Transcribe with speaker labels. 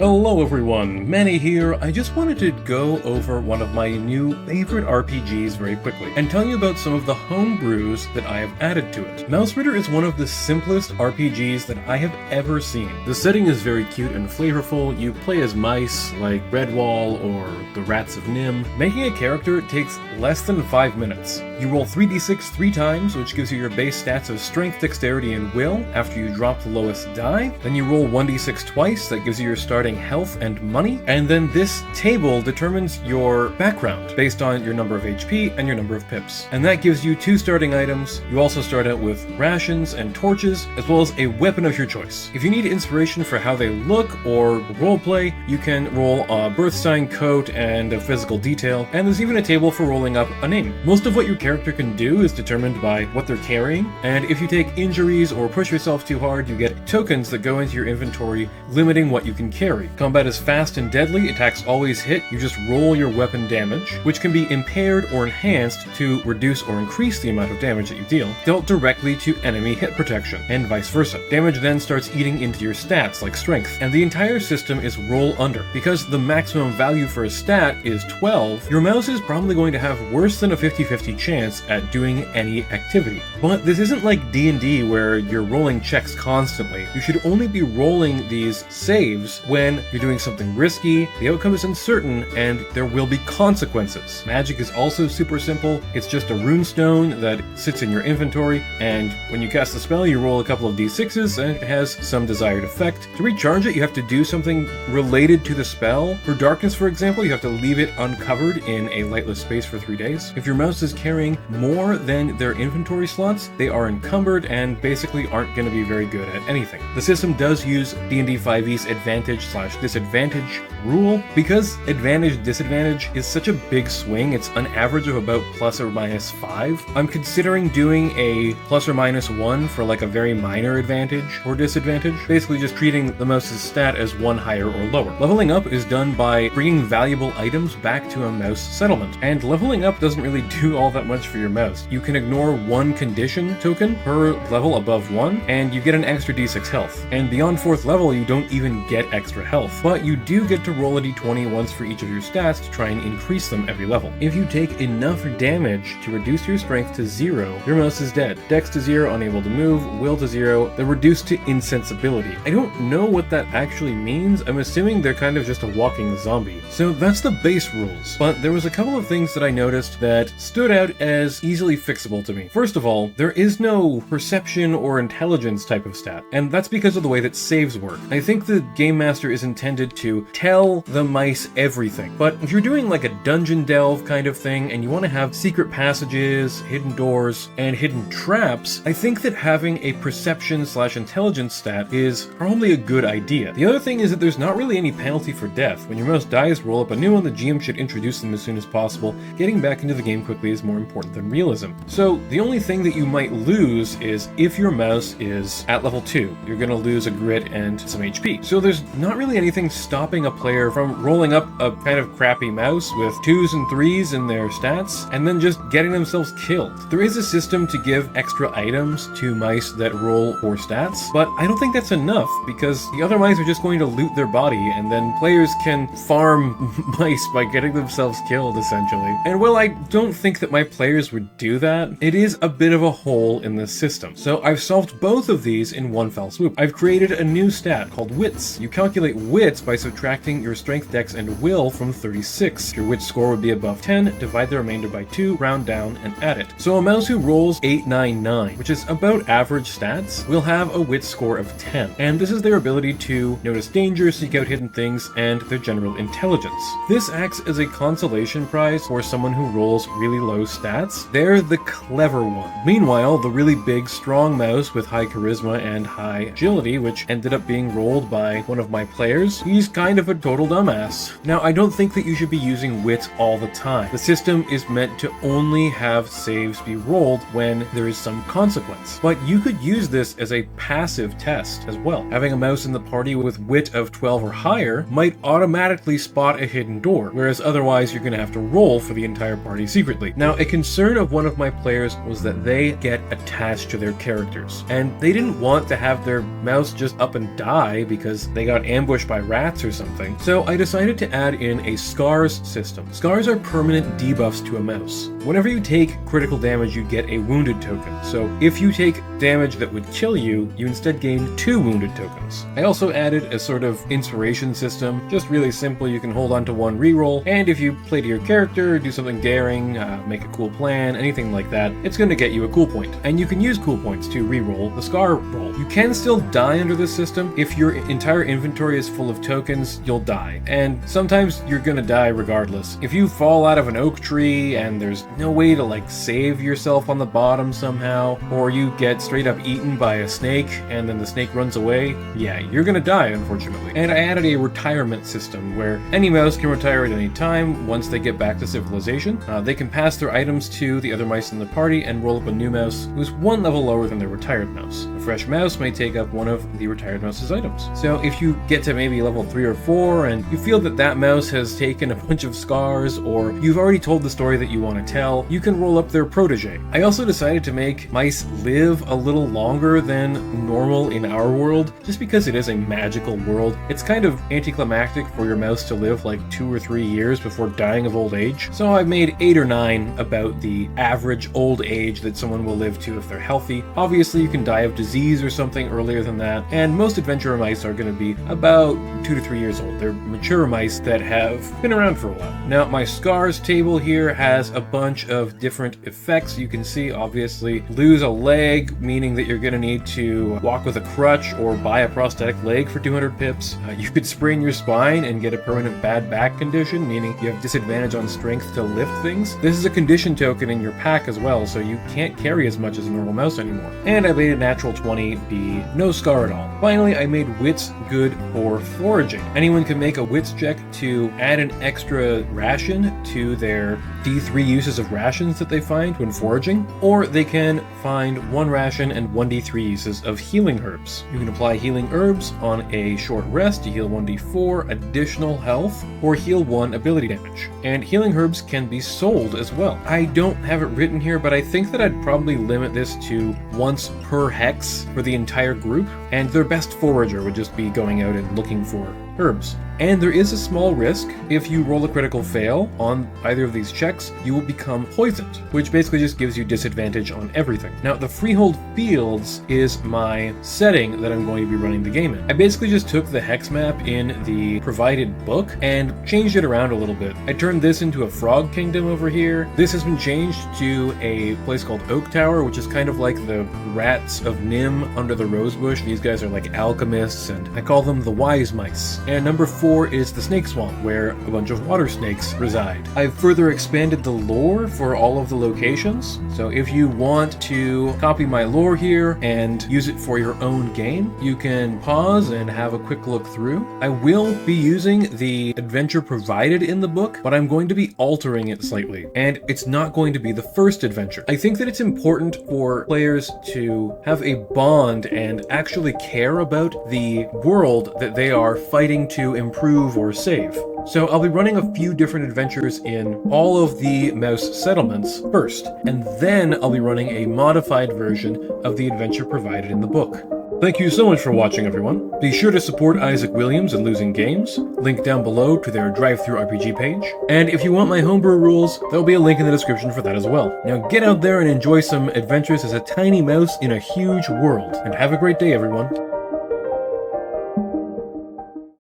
Speaker 1: Hello everyone, Manny here. I just wanted to go over one of my new favorite RPGs very quickly and tell you about some of the homebrews that I have added to it. Mausritter is one of the simplest RPGs that I have ever seen. The setting is very cute and flavorful. You play as mice like Redwall or the Rats of Nim. Making a character takes less than 5 minutes. You roll 3d6 3 times, which gives you your base stats of strength, dexterity, and will after you drop the lowest die. Then you roll 1d6 twice, that gives you your starting health and money. And then this table determines your background based on your number of HP and your number of pips. And that gives you 2 starting items. You also start out with rations and torches, as well as a weapon of your choice. If you need inspiration for how they look or roleplay, you can roll a birth sign, coat, and a physical detail. And there's even a table for rolling up a name. Most of what your character can do is determined by what they're carrying. And if you take injuries or push yourself too hard, you get tokens that go into your inventory, limiting what you can carry. Combat is fast and deadly, attacks always hit, you just roll your weapon damage, which can be impaired or enhanced to reduce or increase the amount of damage that you deal, dealt directly to enemy hit protection, and vice versa. Damage then starts eating into your stats, like strength, and the entire system is roll under. Because the maximum value for a stat is 12, your mouse is probably going to have worse than a 50-50 chance at doing any activity. But this isn't like D&D where you're rolling checks constantly. You should only be rolling these saves when you're doing something risky, the outcome is uncertain, and there will be consequences. Magic is also super simple. It's just a runestone that sits in your inventory, and when you cast the spell, you roll a couple of d6s, and it has some desired effect. To recharge it, you have to do something related to the spell. For darkness, for example, you have to leave it uncovered in a lightless space for 3 days. If your mouse is carrying more than their inventory slots, they are encumbered and basically aren't going to be very good at anything. The system does use D&D 5e's advantage/disadvantage rule. Because advantage-disadvantage is such a big swing, it's an average of about plus or minus 5. I'm considering doing a plus or minus 1 for like a very minor advantage or disadvantage, basically just treating the mouse's stat as one higher or lower. Leveling up is done by bringing valuable items back to a mouse settlement, and leveling up doesn't really do all that much for your mouse. You can ignore 1 condition token per level above 1, and you get an extra d6 health. And beyond 4th level, you don't even get extra health, but you do get to roll a d20 once for each of your stats to try and increase them every level. If you take enough damage to reduce your strength to 0, your mouse is dead. Dex to 0, unable to move, will to 0, they're reduced to insensibility. I don't know what that actually means. I'm assuming they're kind of just a walking zombie. So that's the base rules, but there was a couple of things that I noticed that stood out as easily fixable to me. First of all, there is no perception or intelligence type of stat, and that's because of the way that saves work. I think the Game Master is intended to tell the mice everything, but if you're doing like a dungeon delve kind of thing and you want to have secret passages, hidden doors, and hidden traps, I think that having a perception/intelligence stat is probably a good idea. The other thing is that there's not really any penalty for death. When your mouse dies, roll up a new one. The GM should introduce them as soon as possible. Getting back into the game quickly is more important than realism. So the only thing that you might lose is if your mouse is at level 2, you're going to lose a grit and some HP. So there's not really anything stopping a player from rolling up a kind of crappy mouse with 2s and 3s in their stats and then just getting themselves killed. There is a system to give extra items to mice that roll 4 stats, but I don't think that's enough because the other mice are just going to loot their body, and then players can farm mice by getting themselves killed, essentially. And while I don't think that my players would do that, it is a bit of a hole in the system. So I've solved both of these in one fell swoop. I've created a new stat called Wits. You calculate Wits by subtracting your strength, dex, and will from 36. Your Wits score would be above 10, divide the remainder by 2, round down, and add it. So a mouse who rolls 8, 9, 9, which is about average stats, will have a Wits score of 10. And this is their ability to notice danger, seek out hidden things, and their general intelligence. This acts as a consolation prize for someone who rolls really low stats. They're the clever one. Meanwhile, the really big, strong mouse with high charisma and high agility, which ended up being rolled by one of my players, he's kind of a total dumbass. Now, I don't think that you should be using wit all the time. The system is meant to only have saves be rolled when there is some consequence. But you could use this as a passive test as well. Having a mouse in the party with wit of 12 or higher might automatically spot a hidden door, whereas otherwise you're going to have to roll for the entire party secretly. Now, a concern of one of my players was that they get attached to their characters, and they didn't want to have their mouse just up and die because they got ambushed ambushed by rats or something, so I decided to add in a scars system. Scars are permanent debuffs to a mouse. Whenever you take critical damage, you get a wounded token. So if you take damage that would kill you, you instead gain 2 wounded tokens. I also added a sort of inspiration system, just really simple. You can hold on to 1 reroll, and if you play to your character, do something daring, make a cool plan, anything like that, it's going to get you a cool point. And you can use cool points to reroll the scar roll. You can still die under this system. If your entire inventory is full of tokens, you'll die. And sometimes you're going to die regardless. If you fall out of an oak tree and there's no way to like save yourself on the bottom somehow, or you get straight up eaten by a snake and then the snake runs away, yeah, you're gonna die, unfortunately. And I added a retirement system where any mouse can retire at any time once they get back to civilization. They can pass their items to the other mice in the party and roll up a new mouse who's 1 level lower than their retired mouse. A fresh mouse may take up one of the retired mouse's items. So if you get to maybe level 3 or 4 and you feel that that mouse has taken a bunch of scars, or you've already told the story that you want to tell, you can roll up their protege. I also decided to make mice live a little longer than normal in our world, just because it is a magical world. It's kind of anticlimactic for your mouse to live like 2 or 3 years before dying of old age. So I made 8 or 9 about the average old age that someone will live to if they're healthy. Obviously you can die of disease or something earlier than that, and most adventurer mice are going to be about 2 to 3 years old. They're mature mice that have been around for a while. Now my scars table here has a bunch of different effects. You can see, obviously, lose a leg, meaning that you're going to need to walk with a crutch or buy a prosthetic leg for 200 pips. You could sprain your spine and get a permanent bad back condition, meaning you have disadvantage on strength to lift things. This is a condition token in your pack as well, so you can't carry as much as a normal mouse anymore. And I made a natural 20 be no scar at all. Finally, I made wits good for foraging. Anyone can make a wits check to add an extra ration to their D3 uses of rations that they find when foraging, or they can find 1 ration and 1d3 uses of healing herbs. You can apply healing herbs on a short rest to heal 1d4 additional health, or heal 1 ability damage. And healing herbs can be sold as well. I don't have it written here, but I think that I'd probably limit this to once per hex for the entire group, and their best forager would just be going out and looking for herbs. And there is a small risk. If you roll a critical fail on either of these checks, you will become poisoned, which basically just gives you disadvantage on everything. Now, the freehold fields is my setting that I'm going to be running the game in. I basically just took the hex map in the provided book and changed it around a little bit. I turned this into a frog kingdom over here. This has been changed to a place called Oak Tower, which is kind of like the rats of Nim under the rosebush. These guys are like alchemists, and I call them the wise mice. And number 4 is the Snake Swamp, where a bunch of water snakes reside. I've further expanded the lore for all of the locations, so if you want to copy my lore here and use it for your own game, you can pause and have a quick look through. I will be using the adventure provided in the book, but I'm going to be altering it slightly, and it's not going to be the first adventure. I think that it's important for players to have a bond and actually care about the world that they are fighting to improve or save. So I'll be running a few different adventures in all of the mouse settlements first, and then I'll be running a modified version of the adventure provided in the book. Thank you so much for watching, everyone. Be sure to support Isaac Williams and Losing Games. Link down below to their drive-thru RPG page. And if you want my homebrew rules, there'll be a link in the description for that as well. Now get out there and enjoy some adventures as a tiny mouse in a huge world. And have a great day, everyone.